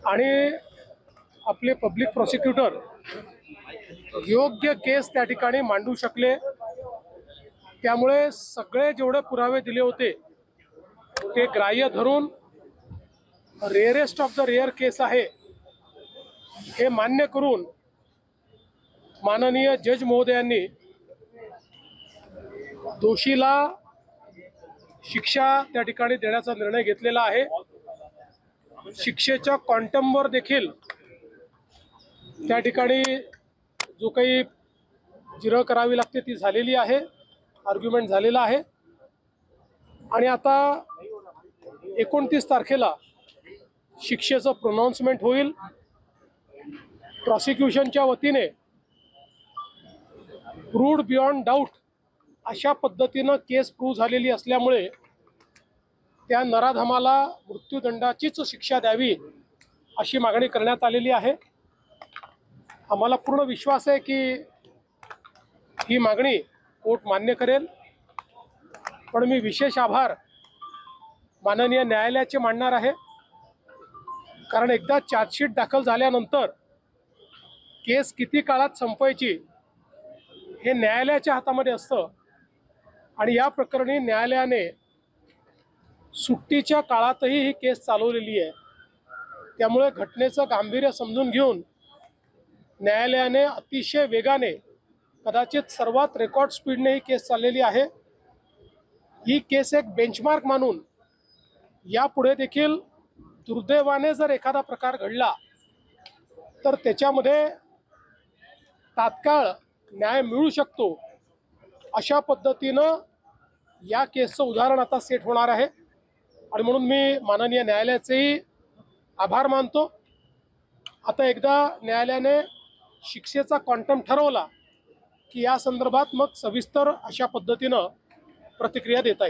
आणि आपले public prosecutor योग्य केस त्या ठिकाणी मांडू शकले। त्यामुळे सगळे जेवढे पुरावे दिले होते ते ग्राह्य धरून रेअरेस्ट ऑफ द रेअर केस आहे हे मान्य करून माननीय जज महोदयांनी दोषीला शिक्षा त्या ठिकाणी देण्याचा निर्णय घेतलेला आहे। शिक्षेच्या क्वांटमवर देखील त्या ठिकाणी जो काही जिरह करावी लागते ती झालेली आहे, आर्ग्युमेंट झालेला आहे। आणि आता 29 तारखेला शिक्षेचं प्रोनाउन्समेंट होईल। प्रॉसिक्युशनच्या वतीने प्रूव्ड बियॉन्ड डाऊट अशा पद्धतीनं केस प्रूव्ह झालेली असल्यामुळे त्या नराधमाला मृत्यूदंडाचीच शिक्षा द्यावी अशी मागणी करण्यात आलेली आहे। आम्हाला पूर्ण विश्वास आहे की ही मागणी कोर्ट मान्य करेल। पण मी विशेष आभार माननीय न्यायालयाचे मानणार आहे, कारण एकदा चार्जशीट दाखल झाल्यानंतर केस किती काळात संपवायची हे न्यायालयाच्या हातामध्ये असतं। आणि या प्रकरणी न्यायालयाने सुट्टीच्या काळातही ही केस चालवलेली आहे। त्यामुळे घटनेचं गांभीर्य समजून घेऊन न्यायालयाने अतिशय वेगाने, कदाचित सर्वात रेकॉर्ड स्पीडने ही केस चाललेली आहे। ही केस एक बेंचमार्क मानून यापुढे देखील दुर्दैवाने जर एखादा प्रकार घडला तर त्याच्यामध्ये तात्काळ न्याय मिळू शकतो, अशा पद्धतीनं या केसचं उदाहरण आता सेट होणार आहे। आणि म्हणून मी माननीय न्यायालयाचेही आभार मानतो। आता एकदा न्यायालयाने शिक्षेचा क्वांटम ठरवला की या संदर्भात मग सविस्तर अशा पद्धतीनं प्रतिक्रिया देता येईल।